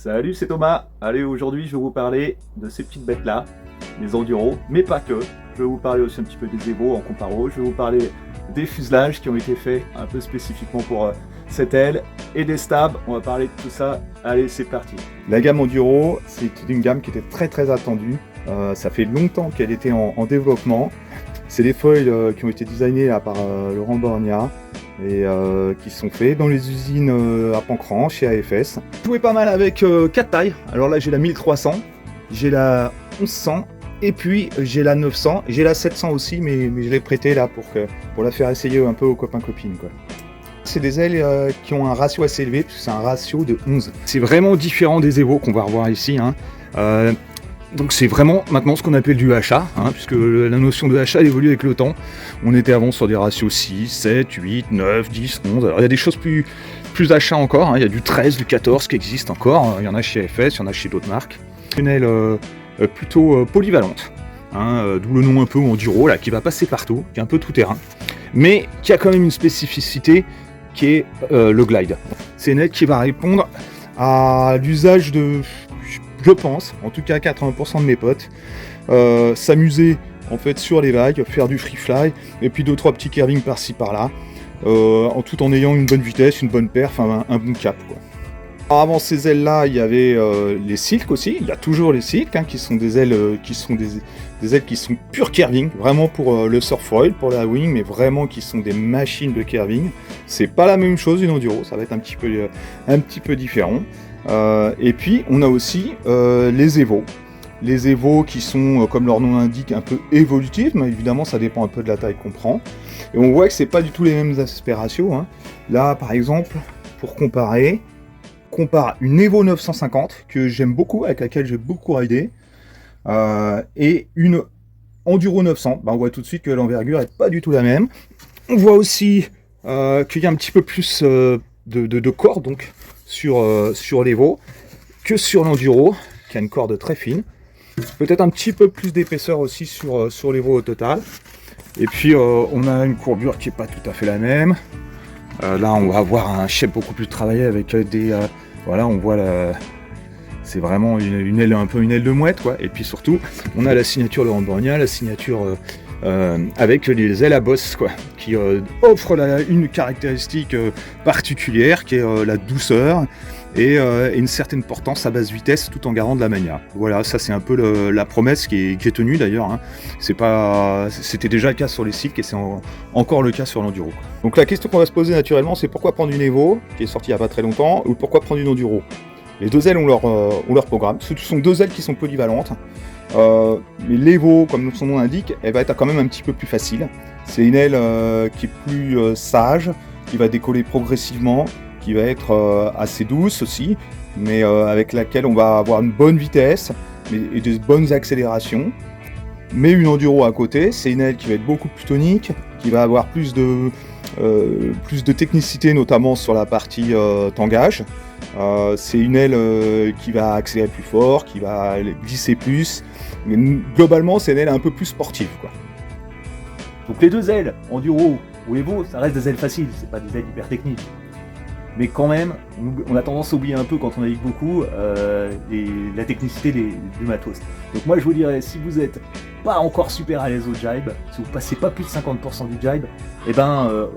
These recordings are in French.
Salut, c'est Thomas. Allez, aujourd'hui, je vais vous parler de ces petites bêtes-là, les enduros, mais pas que. Je vais vous parler aussi un petit peu des Evo en comparo. Je vais vous parler des fuselages qui ont été faits un peu spécifiquement pour cette aile et des stabs. On va parler de tout ça. Allez, c'est parti. La gamme enduro, c'est une gamme qui était très attendue. Ça fait longtemps qu'elle était en développement. C'est des foils qui ont été designés là, par Laurent Borgna et qui sont faits dans les usines à Pancran, chez AFS. Je jouais pas mal avec 4 tailles. Alors là, j'ai la 1300, j'ai la 1100 et puis j'ai la 900. J'ai la 700 aussi, mais je l'ai prêtée là pour la faire essayer un peu aux copains-copines, quoi. C'est des ailes qui ont un ratio assez élevé, parce que c'est un ratio de 11. C'est vraiment différent des Evo qu'on va revoir ici, hein. Donc c'est vraiment maintenant ce qu'on appelle du HA, hein, puisque la notion de HA évolue avec le temps. On était avant sur des ratios 6, 7, 8, 9, 10, 11. Alors il y a des choses plus HA encore, hein. Il y a du 13, du 14 qui existe encore. Il y en a chez FS, il y en a chez d'autres marques. Une aile plutôt polyvalente, hein, d'où le nom un peu enduro, là, qui va passer partout, qui est un peu tout terrain, mais qui a quand même une spécificité qui est le glide. C'est une aile qui va répondre à l'usage de... Je pense, en tout cas 80% de mes potes, s'amuser en fait sur les vagues, faire du free fly, et puis 2-3 petits curving par-ci par-là, tout en ayant une bonne vitesse, une bonne perf, un bon cap, quoi. Alors, avant ces ailes-là, il y avait les silks aussi. Il y a toujours les silks, hein, qui sont des ailes des ailes qui sont pure curving, vraiment pour le surfoil, pour la wing, mais vraiment qui sont des machines de curving. C'est pas la même chose une enduro, ça va être un petit peu différent. Et puis on a aussi les Evo. Les Evo qui sont, comme leur nom l'indique, un peu évolutifs, mais évidemment ça dépend un peu de la taille qu'on prend. Et on voit que c'est pas du tout les mêmes aspects ratios, hein. Là par exemple, pour comparer, compare une Evo 950 que j'aime beaucoup, avec laquelle j'ai beaucoup ridé, et une Enduro 900. On voit tout de suite que l'envergure est pas du tout la même. On voit aussi qu'il y a un petit peu plus de corde, donc sur l'Evo que sur l'Enduro, qui a une corde très fine. Peut-être un petit peu plus d'épaisseur aussi sur l'Evo au total. Et puis on a une courbure qui n'est pas tout à fait la même. Là on va avoir un shape beaucoup plus travaillé avec des... voilà, on voit c'est vraiment une aile, un peu une aile de mouette, quoi. Et puis surtout, on a la signature Laurent Borgna, la signature avec les ailes à bosse, quoi, qui offre une caractéristique particulière qui est la douceur et une certaine portance à basse vitesse tout en gardant de la mania. Voilà, ça c'est un peu la promesse qui est tenue d'ailleurs, hein. C'était déjà le cas sur les cycles et c'est encore le cas sur l'enduro. Donc la question qu'on va se poser naturellement, c'est pourquoi prendre une Evo qui est sortie il n'y a pas très longtemps, ou pourquoi prendre une enduro? Les deux ailes ont leur programme. Ce sont deux ailes qui sont polyvalentes. Mais l'Evo, comme son nom l'indique, elle va être quand même un petit peu plus facile. C'est une aile qui est plus sage, qui va décoller progressivement, qui va être assez douce aussi, mais avec laquelle on va avoir une bonne vitesse et de bonnes accélérations. Mais une enduro à côté, c'est une aile qui va être beaucoup plus tonique, qui va avoir plus de technicité, notamment sur la partie tangage. C'est une aile qui va accélérer plus fort, qui va glisser plus. Mais globalement, c'est une aile un peu plus sportive, quoi. Donc les deux ailes, enduro ou Evo, ça reste des ailes faciles, c'est pas des ailes hyper techniques. Mais quand même, on a tendance à oublier un peu quand on navigue beaucoup la technicité du matos. Donc moi je vous dirais, si vous êtes pas encore super à l'aise au jibe, si vous passez pas plus de 50% du jibe, et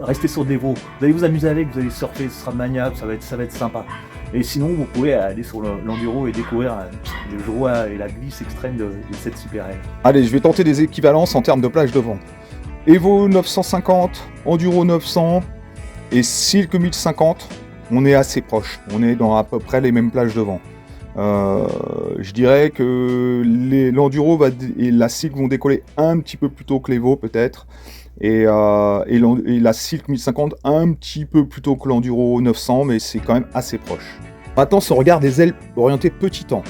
restez sur de l'Evo. Vous allez vous amuser avec, vous allez surfer, ce sera maniable, ça va être sympa. Et sinon, vous pouvez aller sur l'enduro et découvrir le joie et la glisse extrême de cette super aile. Allez, je vais tenter des équivalences en termes de plage de vent. Evo 950, Enduro 900 et Silk 1050, on est assez proche. On est dans à peu près les mêmes plages de vent. Je dirais que l'Enduro et la Silk vont décoller un petit peu plus tôt que l'Evo peut-être. Et la Silk 1050 un petit peu plus tôt que l'Enduro 900, mais c'est quand même assez proche. Maintenant, si on regarde des ailes orientées petit temps,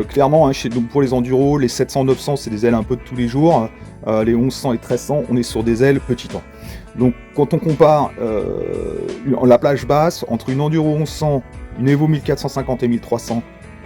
clairement, hein, donc pour les Enduro, les 700-900, c'est des ailes un peu de tous les jours. Les 1100 et 1300, on est sur des ailes petit temps. Donc quand on compare la plage basse entre une Enduro 1100, une Evo 1450 et 1300,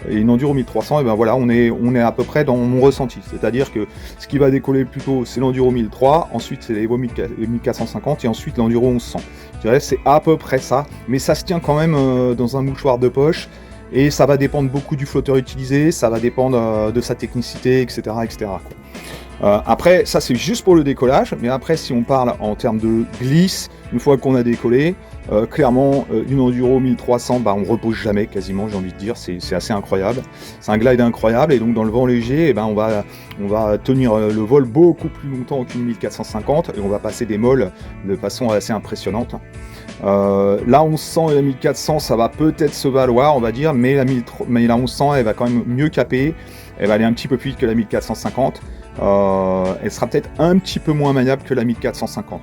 et une Enduro 1300, et ben voilà, on est à peu près dans mon ressenti. C'est-à-dire que ce qui va décoller plus tôt, c'est l'Enduro 1003, ensuite c'est l'Evo 1450 et ensuite l'Enduro 1100. Je dirais c'est à peu près ça, mais ça se tient quand même dans un mouchoir de poche. et ça va dépendre beaucoup du flotteur utilisé, ça va dépendre de sa technicité, etc. etc. quoi. Après, ça c'est juste pour le décollage, mais après si on parle en termes de glisse, une fois qu'on a décollé, clairement une Enduro 1300, bah, on repose jamais quasiment, j'ai envie de dire, c'est assez incroyable. C'est un glide incroyable, et donc dans le vent léger, eh ben, on va tenir le vol beaucoup plus longtemps qu'une 1450, et on va passer des molles de façon assez impressionnante. La 1100 et la 1400, ça va peut-être se valoir, on va dire, mais la 1100, elle va quand même mieux caper, elle va aller un petit peu plus vite que la 1450. Elle sera peut-être un petit peu moins maniable que la 1450.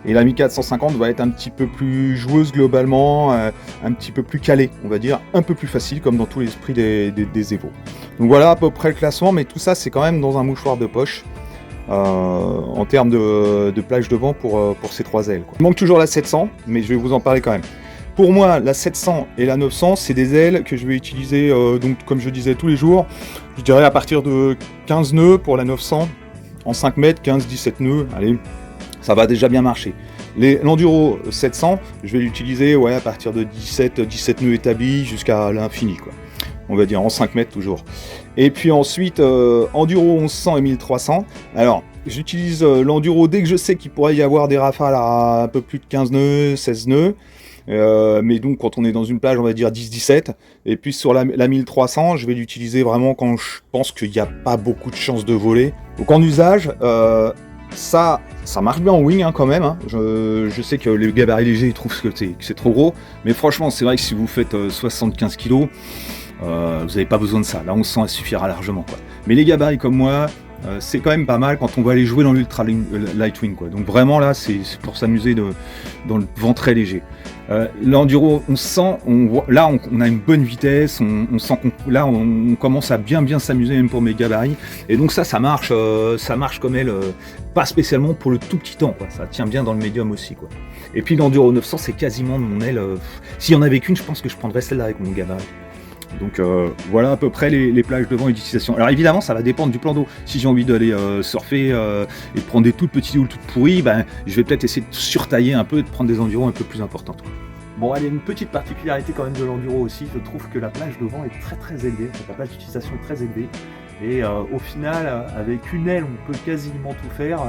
Et la 1450 va être un petit peu plus joueuse globalement, un petit peu plus calée, on va dire, un peu plus facile, comme dans tout l'esprit des Evo. Donc voilà à peu près le classement, mais tout ça c'est quand même dans un mouchoir de poche, en termes de plage de vent pour ces 3 ailes, quoi. Il manque toujours la 700, mais je vais vous en parler quand même. Pour moi, la 700 et la 900, c'est des ailes que je vais utiliser, donc comme je disais, tous les jours. Je dirais à partir de 15 nœuds pour la 900, en 5 mètres, 15-17 nœuds, allez, ça va déjà bien marcher. L'Enduro 700, je vais l'utiliser à partir de 17 nœuds établis jusqu'à l'infini, quoi. On va dire en 5 mètres toujours. Et puis ensuite, Enduro 1100 et 1300. Alors, j'utilise l'Enduro dès que je sais qu'il pourrait y avoir des rafales à un peu plus de 15 nœuds, 16 nœuds. Mais donc quand on est dans une plage, on va dire 10-17. Et puis sur la 1300, je vais l'utiliser vraiment quand je pense qu'il n'y a pas beaucoup de chances de voler. Donc en usage, ça marche bien en wing quand même. Je sais que les gabarits légers ils trouvent que c'est trop gros. Mais franchement, c'est vrai que si vous faites 75 kg, vous n'avez pas besoin de ça. Là, on sent, elle suffira largement, quoi. Mais les gabarits comme moi, c'est quand même pas mal quand on va aller jouer dans l'ultra light wing, quoi. Donc vraiment là, c'est pour s'amuser dans le vent très léger. L'enduro, on sent, on a une bonne vitesse, on sent on commence à bien s'amuser même pour mes gabarits. Et donc ça marche comme elle, pas spécialement pour le tout petit temps, quoi. Ça tient bien dans le médium aussi, quoi. Et puis l'enduro 900, c'est quasiment mon aile. S'il y en avait qu'une, je pense que je prendrais celle-là avec mon gabarit. Donc voilà à peu près les plages de vent et d'utilisation. Alors évidemment ça va dépendre du plan d'eau. Si j'ai envie d'aller surfer et de prendre des toutes petites houles toutes pourries, ben, je vais peut-être essayer de surtailler un peu et de prendre des enduros un peu plus importantes, quoi. Bon, il y a une petite particularité quand même de l'enduro aussi, je trouve que la plage de vent est très élevée, la plage d'utilisation est très élevée. Et au final, avec une aile, on peut quasiment tout faire.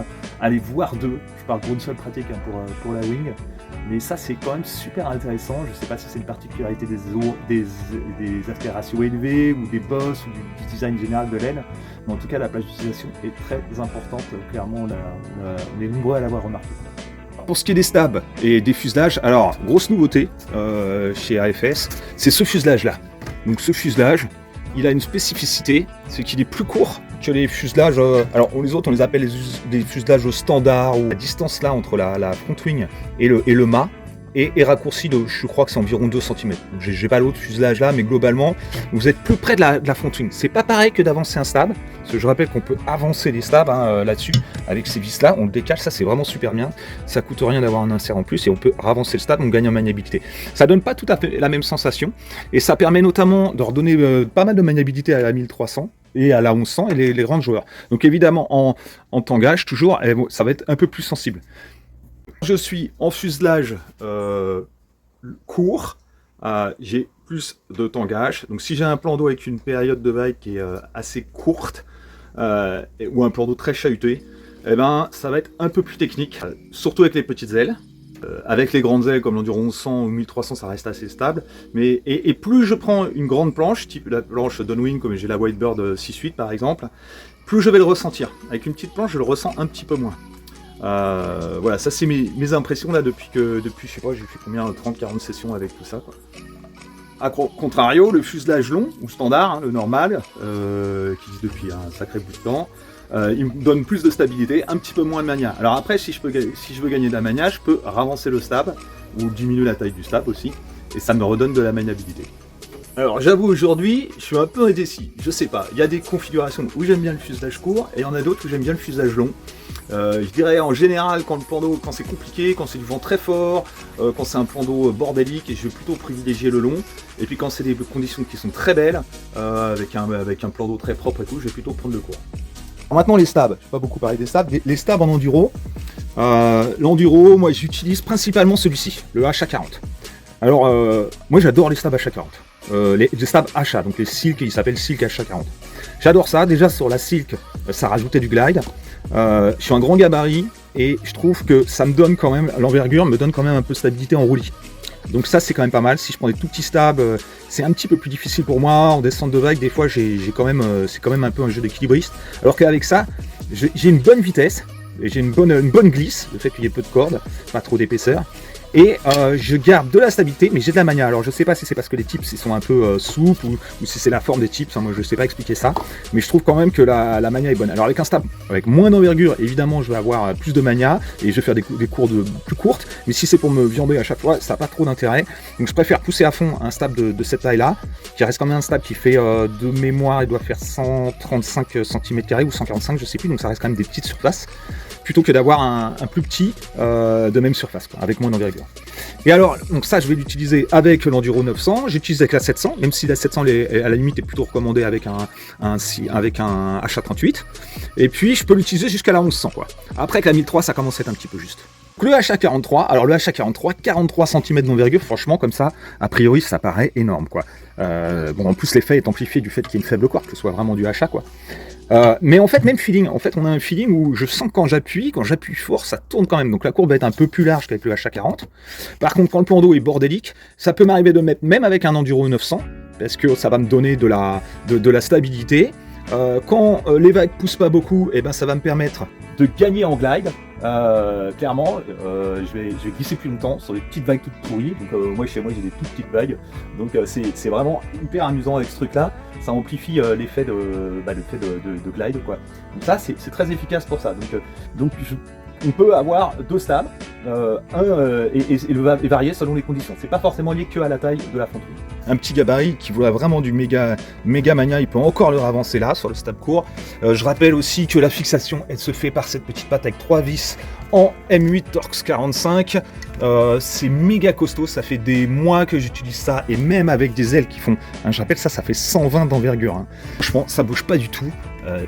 Aller voir deux, je parle pour une seule pratique pour la wing. Mais ça, c'est quand même super intéressant. Je ne sais pas si c'est une particularité des aspirations élevées, ou des bosses, ou du design général de l'aile. Mais en tout cas, la plage d'utilisation est très importante. Clairement, on est nombreux à l'avoir remarqué. Pour ce qui est des stabs et des fuselages, alors, grosse nouveauté chez AFS, c'est ce fuselage-là. Donc ce fuselage, il a une spécificité, c'est qu'il est plus court que les fuselages. Alors les autres, on les appelle des fuselages standards, où la distance là entre la front wing et le mât est raccourcie de, je crois que c'est environ 2 cm. Donc j'ai pas l'autre fuselage là, mais globalement, vous êtes plus près de la front wing. C'est pas pareil que d'avancer un stab, parce que je rappelle qu'on peut avancer les stabs là-dessus, avec ces vis là, on le décale, ça c'est vraiment super bien. Ça coûte rien d'avoir un insert en plus, et on peut avancer le stab, on gagne en maniabilité. Ça donne pas tout à fait la même sensation, et ça permet notamment de redonner pas mal de maniabilité à la 1300, et à la 1100 et les grands joueurs. Donc évidemment, en tangage, toujours, ça va être un peu plus sensible. Je suis en fuselage court, j'ai plus de tangage. Donc si j'ai un plan d'eau avec une période de vague qui est assez courte, ou un plan d'eau très chahuté, eh ben, ça va être un peu plus technique, surtout avec les petites ailes. Avec les grandes ailes comme l'Enduro 1100 ou 1300, ça reste assez stable. Mais, et plus je prends une grande planche, type la planche Downwing, comme j'ai la Whitebird 6.8 par exemple, plus je vais le ressentir. Avec une petite planche, je le ressens un petit peu moins. Voilà, ça c'est mes impressions là depuis je sais pas, j'ai fait combien, 30-40 sessions avec tout ça, quoi. A contrario, le fuselage long, ou standard, le normal, qui existe depuis un sacré bout de temps, il me donne plus de stabilité, un petit peu moins de mania. Alors après, si je veux gagner de la mania, je peux ravancer le stab, ou diminuer la taille du stab aussi, et ça me redonne de la maniabilité. Alors j'avoue, aujourd'hui, je suis un peu indécis, je sais pas, il y a des configurations où j'aime bien le fuselage court, et il y en a d'autres où j'aime bien le fuselage long. Je dirais en général, quand le plan d'eau, quand c'est compliqué, quand c'est du vent très fort, quand c'est un plan d'eau bordélique, et je vais plutôt privilégier le long. Et puis quand c'est des conditions qui sont très belles, avec un plan d'eau très propre et tout, je vais plutôt prendre le court. Alors maintenant les stabs, je vais pas beaucoup parler des stabs. Les stabs en enduro, l'enduro, moi j'utilise principalement celui-ci, le HA40. Alors moi j'adore les stabs HA40. les stabs HA, donc les Silk, ils s'appellent Silk HA40. J'adore ça. Déjà sur la Silk, ça rajoutait du glide. Je suis un grand gabarit et je trouve que ça me donne quand même, l'envergure me donne quand même un peu de stabilité en roulis. Donc ça c'est quand même pas mal. Si je prends des tout petits stabs, c'est un petit peu plus difficile pour moi. En descente de vague, des fois j'ai quand même, c'est quand même un peu un jeu d'équilibriste. Alors qu'avec ça, j'ai une bonne vitesse, et j'ai une bonne glisse, le fait qu'il y ait peu de cordes, pas trop d'épaisseur. Et je garde de la stabilité, mais j'ai de la mania. Alors je sais pas si c'est parce que les tips ils sont un peu souples ou si c'est la forme des tips, hein, moi je sais pas expliquer ça, mais je trouve quand même que la mania est bonne. Alors avec un stab avec moins d'envergure, évidemment je vais avoir plus de mania et je vais faire des cours plus courtes, mais si c'est pour me viander à chaque fois, ça n'a pas trop d'intérêt. Donc je préfère pousser à fond un stab de cette taille-là, qui reste quand même un stab qui fait de mémoire, il doit faire 135 cm² ou 145, je sais plus, donc ça reste quand même des petites surfaces, plutôt que d'avoir un plus petit de même surface, quoi, avec moins d'envergure. Et alors, donc ça, je vais l'utiliser avec l'Enduro 900, j'utilise avec la 700, même si la 700, à la limite, est plutôt recommandée avec un HA38. Et puis, je peux l'utiliser jusqu'à la 1100, quoi. Après, avec la 1003, ça commence à être un petit peu juste. Donc, le HA43, alors le HA43, 43 cm d'envergure, franchement, comme ça, a priori, ça paraît énorme, quoi. Bon, en plus, l'effet est amplifié du fait qu'il y ait une faible quark, que ce soit vraiment du HA, quoi. Mais en fait, même feeling, en fait, on a un feeling où je sens que quand j'appuie fort, ça tourne quand même. Donc la courbe va être un peu plus large qu'avec le HA40. Par contre, quand le plan d'eau est bordélique, ça peut m'arriver de mettre même avec un Enduro 900, parce que ça va me donner de la stabilité. Quand les vagues poussent pas beaucoup, et ben ça va me permettre de gagner en glide. Clairement, je vais glisser plus longtemps sur des petites vagues toutes pourries. Donc moi chez moi j'ai des toutes petites vagues. Donc c'est vraiment hyper amusant avec ce truc-là. Ça amplifie l'effet de glide, quoi. Donc ça c'est très efficace pour ça. Donc on peut avoir deux stabs, et varier selon les conditions. C'est pas forcément lié que à la taille de la fonte. Un petit gabarit qui voit vraiment du méga mania, il peut encore le avancer là sur le stab court. Je rappelle aussi que la fixation, elle se fait par cette petite patte avec 3 vis en M8 Torx 45. C'est méga costaud, ça fait des mois que j'utilise ça, et même avec des ailes qui font, hein, je rappelle ça fait 120 d'envergure. Hein. Franchement, ça bouge pas du tout.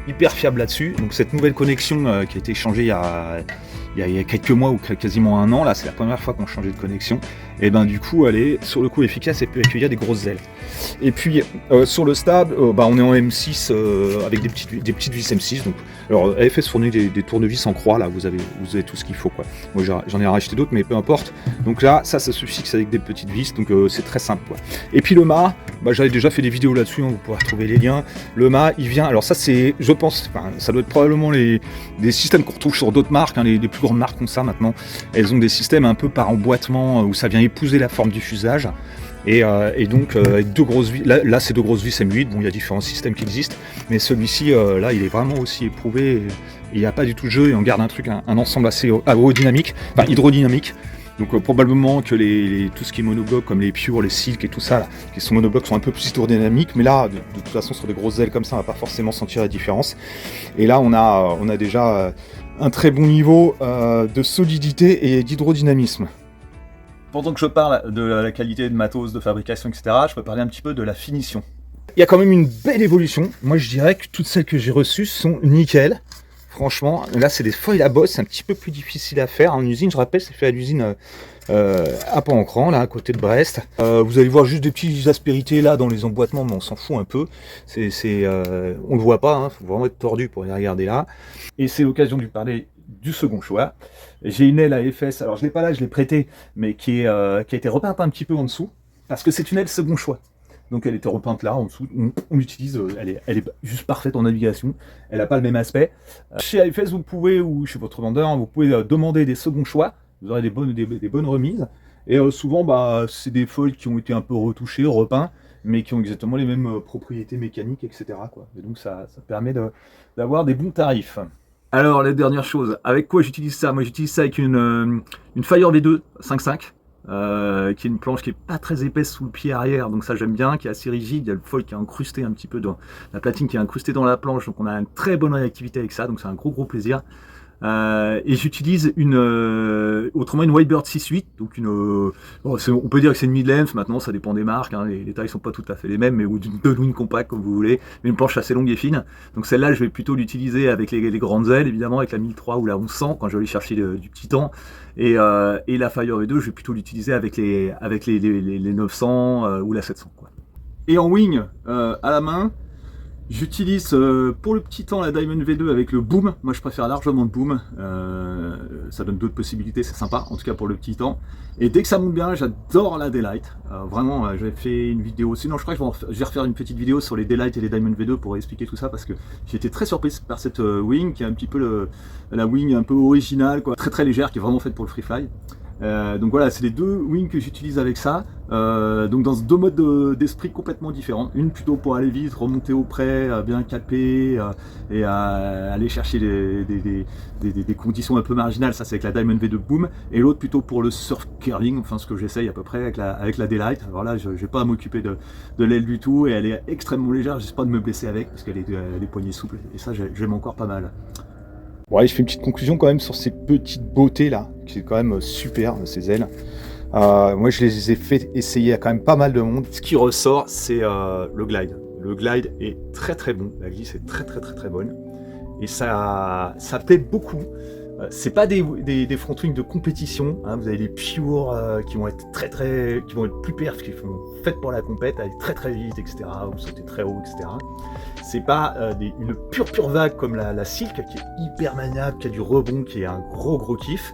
Hyper fiable là-dessus. Donc cette nouvelle connexion qui a été échangée il y a quelques mois ou quasiment un an, là c'est la première fois qu'on changeait de connexion, et ben du coup elle est sur le coup efficace et peut accueillir des grosses ailes. Et puis sur le stab, on est en M6 avec des petites vis M6. Donc, alors AFS fournit des tournevis en croix, là vous avez tout ce qu'il faut, quoi. Moi j'en ai racheté d'autres, mais peu importe. Donc là ça se fixe avec des petites vis, donc c'est très simple, quoi. Et puis le mât, j'avais déjà fait des vidéos là-dessus, hein, vous pourrez retrouver les liens. Le mât il vient, alors ça c'est, je pense, ça doit être probablement des systèmes qu'on retrouve sur d'autres marques, hein, les plus grandes marques ont ça maintenant. Elles ont des systèmes un peu par emboîtement où ça vient épouser la forme du fuselage. Et donc avec deux grosses vis, là c'est deux grosses vis M8, bon il y a différents systèmes qui existent, mais celui-ci là il est vraiment aussi éprouvé, et il n'y a pas du tout de jeu, et on garde un ensemble assez hydrodynamique. Donc probablement que tout ce qui est monobloc, comme les Pure, les Silk et tout ça, là, qui sont monoblocs, sont un peu plus hydrodynamiques, mais là de toute façon sur des grosses ailes comme ça on va pas forcément sentir la différence. Et là on a déjà un très bon niveau de solidité et d'hydrodynamisme. Pendant que je parle de la qualité de matos, de fabrication, etc., je peux parler un petit peu de la finition. Il y a quand même une belle évolution. Moi, je dirais que toutes celles que j'ai reçues sont nickel. Franchement, là, c'est des feuilles à bosse, c'est un petit peu plus difficile à faire en usine. Je rappelle, c'est fait à l'usine à Pont-Ancran, là, à côté de Brest. Vous allez voir juste des petites aspérités là dans les emboîtements, mais on s'en fout un peu. On le voit pas, hein, faut vraiment être tordu pour y regarder là. Et c'est l'occasion de lui parler du second choix. J'ai une aile AFS, alors je l'ai pas là, je l'ai prêtée, mais qui a été repeinte un petit peu en dessous, parce que c'est une aile second choix. Donc elle était repeinte là, en dessous, on l'utilise, elle est juste parfaite en navigation, elle n'a pas le même aspect. Chez AFS, vous pouvez, ou chez votre vendeur, vous pouvez demander des seconds choix, vous aurez des bonnes remises, et souvent c'est des foils qui ont été un peu retouchés, repeints, mais qui ont exactement les mêmes propriétés mécaniques, etc., quoi. Et donc ça permet d'avoir des bons tarifs. Alors, la dernière chose, avec quoi j'utilise ça? Moi, j'utilise ça avec une Fire V2 5.5, qui est une planche qui est pas très épaisse sous le pied arrière, donc ça j'aime bien, qui est assez rigide. Il y a le foil qui est incrusté un petit peu dans la platine, qui est incrustée dans la planche, donc on a une très bonne réactivité avec ça, donc c'est un gros plaisir. Et j'utilise autrement une Whitebird 6.8, donc on peut dire que c'est une mid-length, maintenant ça dépend des marques, hein, les tailles sont pas tout à fait les mêmes, mais ou d'une Dunwin compact comme vous voulez, mais une planche assez longue et fine. Donc celle-là je vais plutôt l'utiliser avec les grandes ailes, évidemment avec la 1003 ou la 1100 quand je vais aller chercher du petit temps, et la Fire V2 je vais plutôt l'utiliser avec les 900 ou la 700, quoi. Et en wing, à la main, j'utilise pour le petit temps la Diamond V2 avec le boom. Moi je préfère largement le boom, ça donne d'autres possibilités, c'est sympa, en tout cas pour le petit temps. Et dès que ça monte bien, j'adore la Daylight. Vraiment, j'avais fait une vidéo, sinon je crois que je vais refaire une petite vidéo sur les Daylight et les Diamond V2 pour expliquer tout ça, parce que j'ai été très surprise par cette wing, qui est un petit peu la wing un peu originale, quoi, très très légère, qui est vraiment faite pour le free fly. Donc voilà, c'est les deux wings que j'utilise avec ça, donc dans deux modes d'esprit complètement différents. Une plutôt pour aller vite, remonter au près, bien caper et aller chercher des conditions un peu marginales, ça c'est avec la Diamond V2 Boom, et l'autre plutôt pour le surf curling, enfin ce que j'essaye à peu près avec la Daylight. Alors là, je n'ai pas à m'occuper de l'aile du tout, et elle est extrêmement légère, j'espère pas de me blesser avec, parce qu'elle est des poignées souples, et ça j'aime encore pas mal. Bon, allez, je fais une petite conclusion quand même sur ces petites beautés là, qui est quand même super, ces ailes. Moi je les ai fait essayer à quand même pas mal de monde. Ce qui ressort, c'est le glide. Le glide est très très bon, la glisse est très bonne. Et ça plaît beaucoup. C'est pas des front wings de compétition, hein. Vous avez les pure qui vont être qui vont être plus perfs, qui sont faites pour la compète, aller très vite, etc. Ou sauter très haut, etc. C'est pas une pure vague comme la Silk, qui est hyper maniable, qui a du rebond, qui est un gros kiff.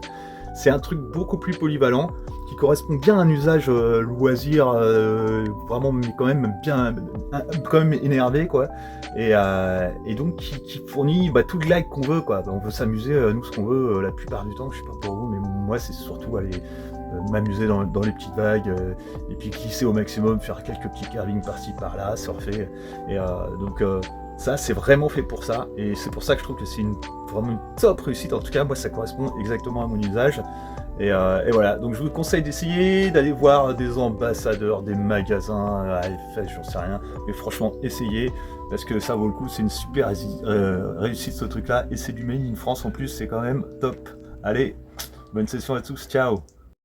C'est un truc beaucoup plus polyvalent, qui correspond bien à un usage loisir, vraiment mais quand même bien, quand même énervé, quoi. Et donc qui fournit tout le glide qu'on veut, quoi. On veut s'amuser, nous, ce qu'on veut la plupart du temps. Je sais pas pour vous, mais moi c'est surtout aller m'amuser dans les petites vagues, et puis glisser au maximum, faire quelques petits curvings par-ci par-là, surfer. Et donc ça, c'est vraiment fait pour ça, et c'est pour ça que je trouve que c'est vraiment une top réussite. En tout cas, moi, ça correspond exactement à mon usage. Et voilà, donc je vous conseille d'essayer, d'aller voir des ambassadeurs, des magasins, AFS, j'en sais rien, mais franchement, essayez, parce que ça vaut le coup, c'est une super réussite ce truc-là, et c'est du Made in France en plus, c'est quand même top. Allez, bonne session à tous, ciao!